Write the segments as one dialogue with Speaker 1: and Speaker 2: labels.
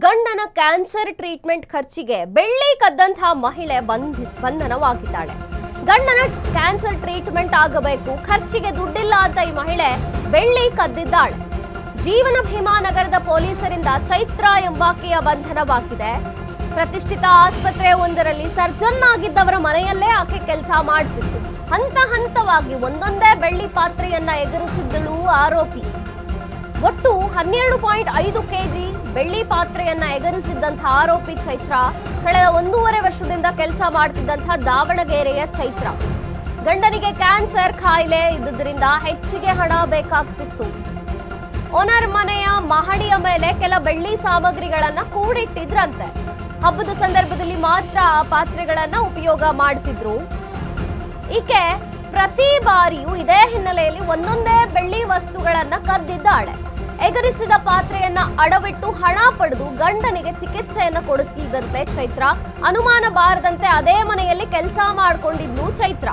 Speaker 1: ಗಂಡನ cancer treatment ಖರ್ಚಿಗೆ ಬೆಳ್ಳಿ ಕದ್ದಂತಹ ಮಹಿಳೆ ಬಂಧನವಾಗಿದ್ದಾಳೆ. ಗಂಡನ ಕ್ಯಾನ್ಸರ್ ಟ್ರೀಟ್ಮೆಂಟ್ ಆಗಬೇಕು, ಖರ್ಚಿಗೆ ದುಡ್ಡಿಲ್ಲ ಅಂತ ಈ ಮಹಿಳೆ ಬೆಳ್ಳಿ ಕದ್ದಿದ್ದಾಳೆ. ಜೀವನ ಭೀಮಾ ನಗರದ ಪೊಲೀಸರಿಂದ ಚೈತ್ರ ಎಂಬಾಕೆಯ ಬಂಧನವಾಗಿದೆ. ಪ್ರತಿಷ್ಠಿತ ಆಸ್ಪತ್ರೆ ಒಂದರಲ್ಲಿ ಸರ್ಜನ್ ಆಗಿದ್ದವರ ಮನೆಯಲ್ಲೇ ಆಕೆ ಕೆಲಸ ಮಾಡ್ತಿದ್ರು. ಹಂತ ಹಂತವಾಗಿ ಒಂದೊಂದೇ ಬೆಳ್ಳಿ ಪಾತ್ರೆಯನ್ನ ಎಗರಿಸಿದ್ದಳು ಆರೋಪಿ. ಒಟ್ಟು 12.5 ಕೆಜಿ ಬೆಳ್ಳಿ ಪಾತ್ರೆಯನ್ನ ಎಗರಿಸಿದ್ದಂಥ ಆರೋಪಿ ಚೈತ್ರ ಕಳೆದ 1.5 ವರ್ಷದಿಂದ ಕೆಲಸ ಮಾಡ್ತಿದ್ದಂಥ ದಾವಣಗೆರೆಯ ಚೈತ್ರ. ಗಂಡನಿಗೆ ಕ್ಯಾನ್ಸರ್ ಕಾಯಿಲೆ ಇದ್ದುದರಿಂದ ಹೆಚ್ಚಿಗೆ ಹಣ ಬೇಕಾಗ್ತಿತ್ತು. ಓನರ್ ಮನೆಯ ಮಹಡಿಯ ಮೇಲೆ ಕೆಲ ಬೆಳ್ಳಿ ಸಾಮಗ್ರಿಗಳನ್ನ ಕೂಡಿಟ್ಟಿದ್ರಂತೆ. ಹಬ್ಬದ ಸಂದರ್ಭದಲ್ಲಿ ಮಾತ್ರ ಆ ಪಾತ್ರೆಗಳನ್ನ ಉಪಯೋಗ ಮಾಡ್ತಿದ್ರು. ಈಕೆ ಪ್ರತಿ ಬಾರಿಯೂ ಇದೇ ಹಿನ್ನೆಲೆಯಲ್ಲಿ ಒಂದೊಂದೇ ಬೆಳ್ಳಿ ವಸ್ತುಗಳನ್ನ ಕದ್ದಿದ್ದಾಳೆ. ಎಗರಿಸಿದ ಪಾತ್ರೆಯನ್ನ ಅಡವಿಟ್ಟು ಹಣ ಪಡೆದು ಗಂಡನಿಗೆ ಚಿಕಿತ್ಸೆಯನ್ನ ಕೊಡಿಸ್ತಿದ್ದಂತೆ ಚೈತ್ರ. ಅನುಮಾನ ಬಾರದಂತೆ ಅದೇ ಮನೆಯಲ್ಲಿ ಕೆಲಸ ಮಾಡ್ಕೊಂಡಿದ್ಲು ಚೈತ್ರ.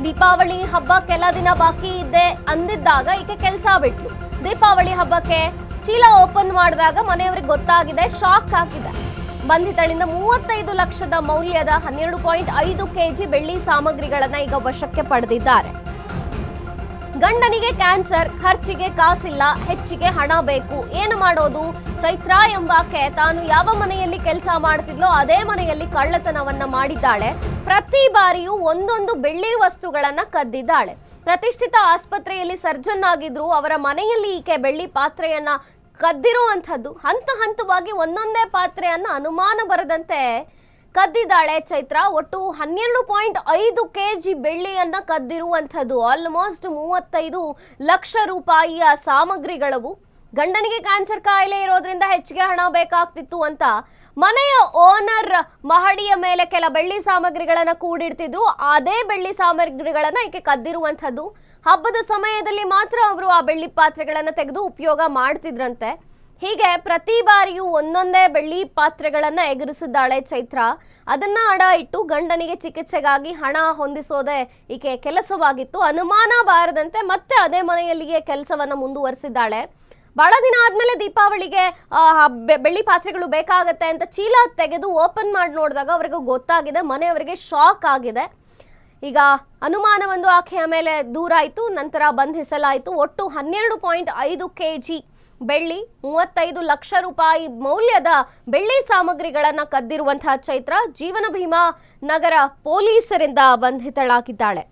Speaker 1: ದೀಪಾವಳಿ ಹಬ್ಬ ಕೆಲ ದಿನ ಬಾಕಿ ಇದೆ ಅಂದಿದ್ದಾಗ ಈಕೆ ಕೆಲಸ ಬಿಟ್ಲು. ದೀಪಾವಳಿ ಹಬ್ಬಕ್ಕೆ ಚೀಲ ಓಪನ್ ಮಾಡಿದಾಗ ಮನೆಯವರಿಗೆ ಗೊತ್ತಾಗಿದೆ, ಶಾಕ್ ಆಗಿದೆ. ಬಂಧಿತಳಿಂದ 35 ಲಕ್ಷದ ಮೌಲ್ಯದ 12.5 ಕೆಜಿ ಬೆಳ್ಳಿ ಸಾಮಗ್ರಿಗಳನ್ನ ಈಗ ವಶಕ್ಕೆ ಪಡೆದಿದ್ದಾರೆ. ಗಂಡನಿಗೆ ಕ್ಯಾನ್ಸರ್, ಖರ್ಚಿಗೆ ಕಾಸಿಲ್ಲ, ಹೆಚ್ಚಿಗೆ ಹಣ ಬೇಕು, ಏನು ಮಾಡೋದು? ಚೈತ್ರ ಎಂಬಾಕೆ ತಾನು ಯಾವ ಮನೆಯಲ್ಲಿ ಕೆಲಸ ಮಾಡ್ತಿದ್ಲೋ ಅದೇ ಮನೆಯಲ್ಲಿ ಕಳ್ಳತನವನ್ನ ಮಾಡಿದ್ದಾಳೆ. ಪ್ರತಿ ಬಾರಿಯೂ ಒಂದೊಂದು ಬೆಳ್ಳಿ ವಸ್ತುಗಳನ್ನ ಕದ್ದಿದ್ದಾಳೆ. ಪ್ರತಿಷ್ಠಿತ ಆಸ್ಪತ್ರೆಯಲ್ಲಿ ಸರ್ಜನ್ ಆಗಿದ್ರು. ಅವರ ಮನೆಯಲ್ಲಿ ಈಕೆ ಬೆಳ್ಳಿ ಪಾತ್ರೆಯನ್ನ ಕದ್ದಿರುವಂಥದ್ದು. ಹಂತ ಹಂತವಾಗಿ ಒಂದೊಂದೇ ಪಾತ್ರೆಯನ್ನ ಅನುಮಾನ ಬರದಂತೆ ಕದ್ದಿದ್ದಾಳೆ ಚೈತ್ರ. ಒಟ್ಟು 12.5 ಕೆಜಿ ಬೆಳ್ಳಿಯನ್ನ ಕದ್ದಿರುವಂಥದ್ದು. ಆಲ್ಮೋಸ್ಟ್ 35 ಲಕ್ಷ ರೂಪಾಯಿಯ ಸಾಮಗ್ರಿಗಳವು. ಗಂಡನಿಗೆ ಕ್ಯಾನ್ಸರ್ ಕಾಯಿಲೆ ಇರೋದ್ರಿಂದ ಹೆಚ್ಚಿಗೆ ಹಣ ಬೇಕಾಗ್ತಿತ್ತು ಅಂತ ಮನೆಯ ಓನರ್ ಮಹಡಿಯ ಮೇಲೆ ಕೆಲ ಬೆಳ್ಳಿ ಸಾಮಗ್ರಿಗಳನ್ನ ಕೂಡಿಡ್ತಿದ್ರು. ಅದೇ ಬೆಳ್ಳಿ ಸಾಮಗ್ರಿಗಳನ್ನ ಈಕೆ ಕದ್ದಿರುವಂಥದ್ದು. ಹಬ್ಬದ ಸಮಯದಲ್ಲಿ ಮಾತ್ರ ಅವರು ಆ ಬೆಳ್ಳಿ ಪಾತ್ರೆಗಳನ್ನ ತೆಗೆದು ಉಪಯೋಗ ಮಾಡ್ತಿದ್ರಂತೆ. ಹೀಗೆ ಪ್ರತಿ ಬಾರಿಯೂ ಒಂದೊಂದೇ ಬೆಳ್ಳಿ ಪಾತ್ರೆಗಳನ್ನ ಎಗರಿಸಿದ್ದಾಳೆ ಚೈತ್ರ. ಅದನ್ನ ಅಡ ಇಟ್ಟು ಗಂಡನಿಗೆ ಚಿಕಿತ್ಸೆಗಾಗಿ ಹಣ ಹೊಂದಿಸೋದೇ ಈಕೆ ಕೆಲಸವಾಗಿತ್ತು. ಅನುಮಾನ ಬಾರದಂತೆ ಮತ್ತೆ ಅದೇ ಮನೆಯಲ್ಲಿಯೇ ಕೆಲಸವನ್ನ ಮುಂದುವರಿಸಿದ್ದಾಳೆ. ಬಹಳ ದಿನ ಆದ್ಮೇಲೆ ದೀಪಾವಳಿಗೆ ಬೆಳ್ಳಿ ಪಾತ್ರೆಗಳು ಬೇಕಾಗತ್ತೆ ಅಂತ ಚೀಲ ತೆಗೆದು ಓಪನ್ ಮಾಡಿ ನೋಡಿದಾಗ ಅವರಿಗೆ ಗೊತ್ತಾಗಿದೆ, ಮನೆಯವರಿಗೆ ಶಾಕ್ ಆಗಿದೆ. ಈಗ ಅನುಮಾನ ಒಂದು ಆಕೆಯ ಮೇಲೆ ದೂರ ಆಯಿತು, ನಂತರ ಬಂಧಿಸಲಾಯಿತು. ಒಟ್ಟು 12.5 ಕೆಜಿ ಬೆಳ್ಳಿ, 35 ಲಕ್ಷ ರೂಪಾಯಿ ಮೌಲ್ಯದ ಬೆಳ್ಳಿ ಸಾಮಗ್ರಿಗಳನ್ನ ಕದ್ದಿರುವಂತಹ ಚೈತ್ರ ಜೀವನ ಭೀಮಾ ನಗರ ಪೊಲೀಸರಿಂದ ಬಂಧಿತಳಾಗಿದ್ದಾಳೆ.